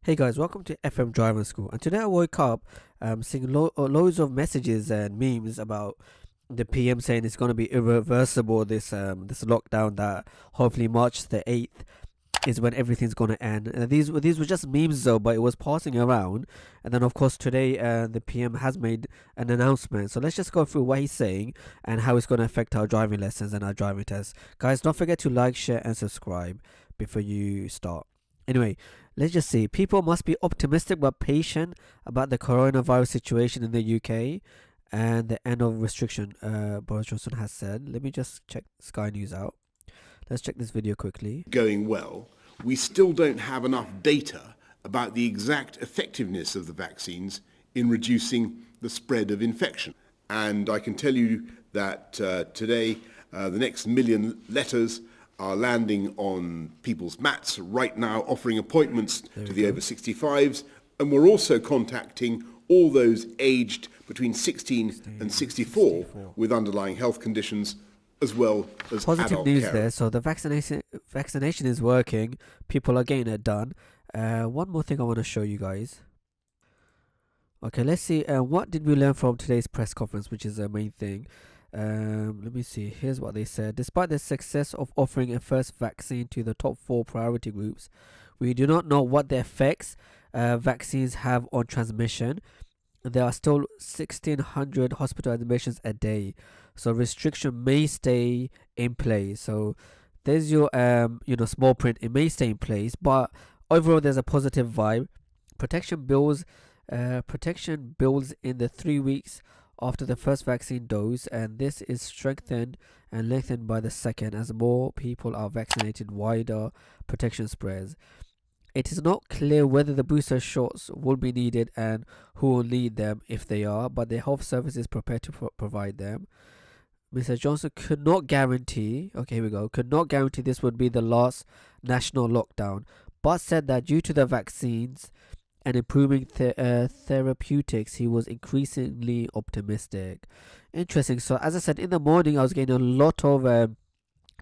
Hey guys, welcome to FM Driving School. And today I woke up seeing loads of messages and memes about the PM saying it's going to be irreversible. This lockdown that hopefully March the 8th is when everything's going to end. And these were just memes though, but it was passing around. And then of course today the PM has made an announcement. So let's just go through what he's saying and how it's going to affect our driving lessons and our driving tests. Guys, don't forget to like, share, and subscribe before you start. Anyway, let's just see. People must be optimistic but patient about the coronavirus situation in the UK and the end of restriction, Boris Johnson has said. Let me just check Sky News out. Let's check this video quickly. Going well, we still don't have enough data about the exact effectiveness of the vaccines in reducing the spread of infection. And I can tell you that today the next million letters are landing on people's mats right now, offering appointments to the over 65s. And we're also contacting all those aged between 16 and 64 with underlying health conditions, as well as positive adult news care. there. So the vaccination is working. People are getting it done. One more thing I want to show you guys. Okay, let's see. What did we learn from today's press conference, which is the main thing? Let me see. Here's what they said. Despite the success of offering a first vaccine to the top 4 priority groups, we do not know what the effects vaccines have on transmission. There are still 1,600 hospital admissions a day, so restriction may stay in place. So there's your small print. It may stay in place, but overall there's a positive vibe. Protection builds in the 3 weeks after the first vaccine dose, and this is strengthened and lengthened by the second as more people are vaccinated. Wider protection spreads. It is not clear whether the booster shots will be needed and who will need them if they are, but the health service is prepared to provide them. Mr. Johnson could not guarantee this would be the last national lockdown, but said that due to the vaccines and improving therapeutics, he was increasingly optimistic. Interesting. So as I said, in the morning I was getting a lot of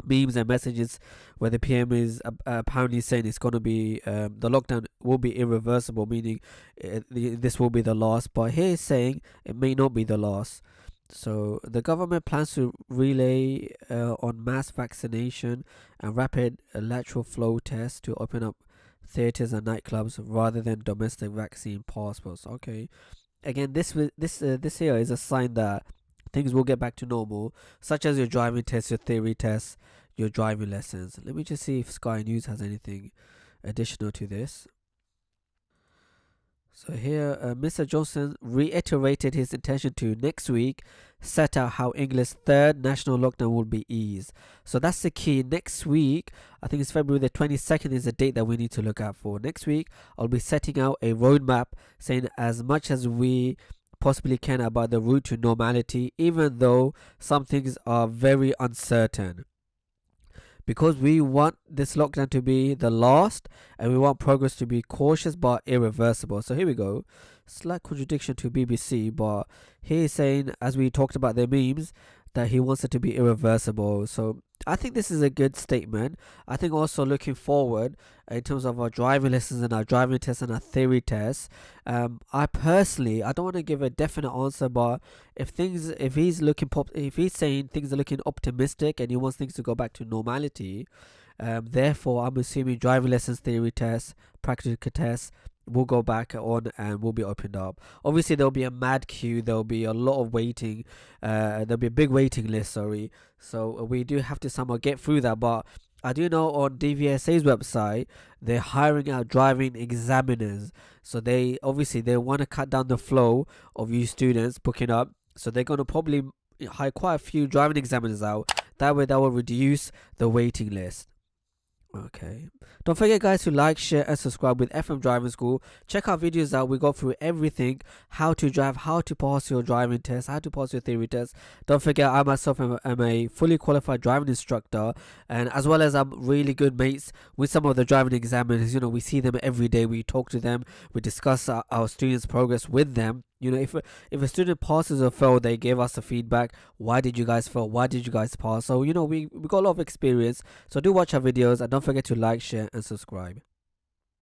memes and messages where the PM is apparently saying it's going to be the lockdown will be irreversible, meaning this will be the last, but here he's saying it may not be the last. So the government plans to relay on mass vaccination and rapid lateral flow tests to open up theaters and nightclubs rather than domestic vaccine passports. Okay, again, this here is a sign that things will get back to normal, such as your driving tests, your theory tests, your driving lessons. Let me just see if Sky News has anything additional to this. So here, Mr. Johnson reiterated his intention to next week set out how England's third national lockdown will be eased. So that's the key. Next week, I think it's February the 22nd is the date that we need to look out for. Next week, I'll be setting out a roadmap saying as much as we possibly can about the route to normality, even though some things are very uncertain. Because we want this lockdown to be the last and we want progress to be cautious but irreversible. So here we go. Slight contradiction to BBC, but he's saying, as we talked about the memes, that he wants it to be irreversible. So I think this is a good statement. I think also looking forward in terms of our driving lessons and our driving tests and our theory tests, I don't want to give a definite answer, but if he's saying things are looking optimistic and he wants things to go back to normality, therefore I'm assuming driving lessons, theory tests, practical tests will go back on and will be opened up. Obviously there'll be a mad queue, there'll be a lot of waiting, there'll be a big waiting list, so we do have to somehow get through that. But I do know on DVSA's website they're hiring out driving examiners, so they want to cut down the flow of you students booking up, so they're going to probably hire quite a few driving examiners out. That way that will reduce the waiting list. Okay, don't forget guys to like, share and subscribe with FM Driving School. Check our videos out. We go through everything: how to drive, how to pass your driving test, how to pass your theory test. Don't forget I myself am a fully qualified driving instructor, and as well as I'm really good mates with some of the driving examiners. We see them every day, we talk to them, we discuss our students' progress with them. If a student passes or fails, they give us the feedback. Why did you guys fail? Why did you guys pass? So we got a lot of experience. So do watch our videos and don't forget to like, share and subscribe.